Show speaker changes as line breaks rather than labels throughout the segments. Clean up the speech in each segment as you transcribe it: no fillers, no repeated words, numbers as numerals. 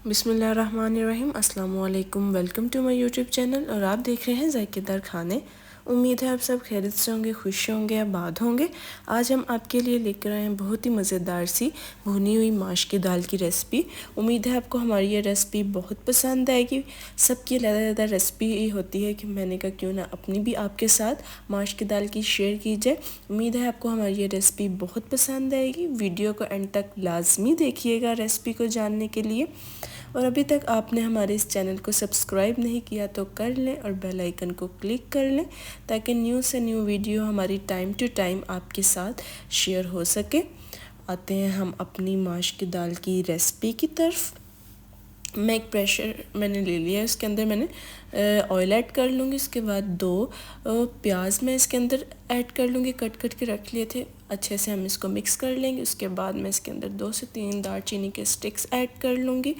बिस्मिल्लाहिर्रहमानिर्रहीम। अस्सलाम वालेकुम। Welcome to my YouTube channel और आप देख रहे हैं ज़ायकेदार खाने। उम्मीद है आप सब खैरियत से होंगे, खुश होंगे, आबाद होंगे। आज हम आपके लिए लेकर आए हैं बहुत ही मज़ेदार सी भुनी हुई माश की दाल की रेसिपी। उम्मीद है आपको हमारी ये रेसिपी बहुत पसंद आएगी। सबकी अलग रेसिपी होती है कि मैंने कहा क्यों ना अपनी भी आपके साथ माश की दाल की शेयर की जाए। उम्मीद है आपको हमारी ये रेसिपी बहुत पसंद आएगी। वीडियो को एंड तक लाजमी देखिएगा रेसिपी को जानने के लिए। और अभी तक आपने हमारे इस चैनल को सब्सक्राइब नहीं किया तो कर लें और बेल आइकन को क्लिक कर लें ताकि न्यू से न्यू वीडियो हमारी टाइम टू टाइम आपके साथ शेयर हो सके। आते हैं हम अपनी माश की दाल की रेसिपी की तरफ। मैं एक प्रेशर मैंने ले लिया है, इसके अंदर मैंने ऑयल ऐड कर लूँगी। इसके बाद 2 प्याज मैं इसके अंदर ऐड कर लूँगी, कट के रख लिए थे। अच्छे से हम इसको मिक्स कर लेंगे। उसके बाद मैं इसके अंदर 2 से 3 दालचीनी के स्टिक्स ऐड कर लूँगी।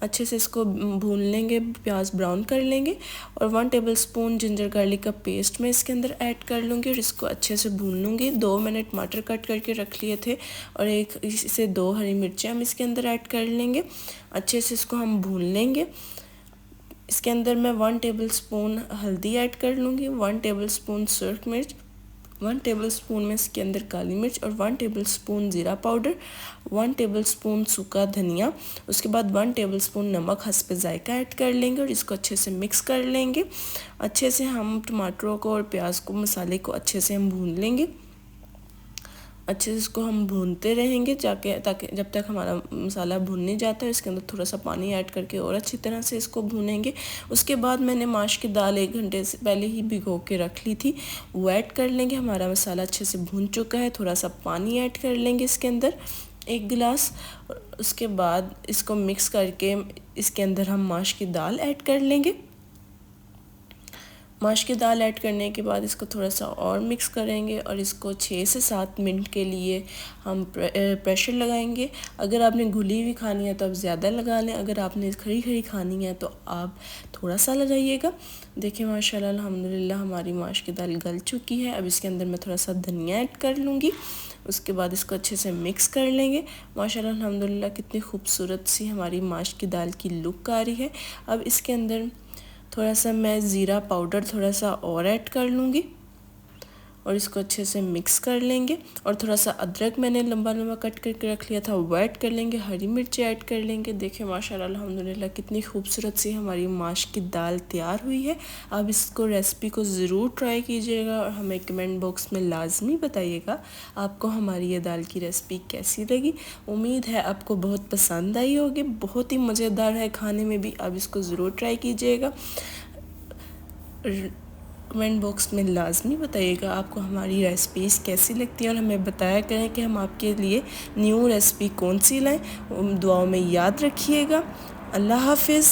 अच्छे से इसको भून लेंगे, प्याज ब्राउन कर लेंगे। और 1 टेबलस्पून जिंजर गार्लिक का पेस्ट मैं इसके अंदर ऐड कर लूँगी और इसको अच्छे से भून लूँगी। 2 मैंने टमाटर कट करके रख लिए थे और एक से 2 हरी मिर्चें हम इसके अंदर ऐड कर लेंगे। अच्छे से इसको हम भून लेंगे। इसके अंदर मैं 1 टेबलस्पून हल्दी ऐड कर लूँगी, 1 टेबलस्पून सुर्ख मिर्च, 1 टेबलस्पून में इसके अंदर काली मिर्च और 1 टेबलस्पून ज़ीरा पाउडर, 1 टेबलस्पून सूखा धनिया। उसके बाद 1 टेबलस्पून नमक हस्ब जायका ऐड कर लेंगे और इसको अच्छे से मिक्स कर लेंगे। अच्छे से हम टमाटरों को और प्याज को, मसाले को अच्छे से हम भून लेंगे। अच्छे से इसको हम भूनते रहेंगे ताकि जब तक हमारा मसाला भून नहीं जाता है। इसके अंदर थोड़ा सा पानी ऐड करके और अच्छी तरह से इसको भूनेंगे। उसके बाद मैंने माश की दाल 1 घंटे से पहले ही भिगो के रख ली थी, वो ऐड कर लेंगे। हमारा मसाला अच्छे से भून चुका है। थोड़ा सा पानी ऐड कर लेंगे इसके अंदर 1 गिलास। उसके बाद इसको मिक्स करके इसके अंदर हम माश की दाल ऐड कर लेंगे। माश की दाल ऐड करने के बाद इसको थोड़ा सा और मिक्स करेंगे और इसको 6 से 7 मिनट के लिए हम प्रेशर लगाएंगे। अगर आपने घुली हुई खानी है तो आप ज़्यादा लगा लें, अगर आपने खड़ी खानी है तो आप थोड़ा सा लगाइएगा। देखिए माशाल्लाह अल्हम्दुलिल्लाह हमारी माश की दाल गल चुकी है। अब इसके अंदर मैं थोड़ा सा धनिया ऐड कर लूँगी। उसके बाद इसको अच्छे से मिक्स कर लेंगे। माशाल्लाह अल्हम्दुलिल्लाह कितनी खूबसूरत सी हमारी माश की दाल की लुक आ रही है। अब इसके अंदर थोड़ा सा मैं ज़ीरा पाउडर थोड़ा सा और ऐड कर लूँगी और इसको अच्छे से मिक्स कर लेंगे। और थोड़ा सा अदरक मैंने लंबा कट करके रख लिया था, वो ऐड कर लेंगे। हरी मिर्ची ऐड कर लेंगे। देखिए माशाल्लाह अल्हम्दुलिल्लाह कितनी खूबसूरत सी हमारी माश की दाल तैयार हुई है। अब इसको रेसिपी को ज़रूर ट्राई कीजिएगा और हमें कमेंट बॉक्स में लाजमी बताइएगा आपको हमारी ये दाल की रेसिपी कैसी लगी। उम्मीद है आपको बहुत पसंद आई होगी। बहुत ही मज़ेदार है खाने में भी। अब इसको ज़रूर ट्राई कीजिएगा। कमेंट बॉक्स में लाजमी बताइएगा आपको हमारी रेसिपीज़ कैसी लगती है और हमें बताया करें कि हम आपके लिए न्यू रेसिपी कौन सी लाएं। दुआओं में याद रखिएगा। अल्लाह हाफिज़।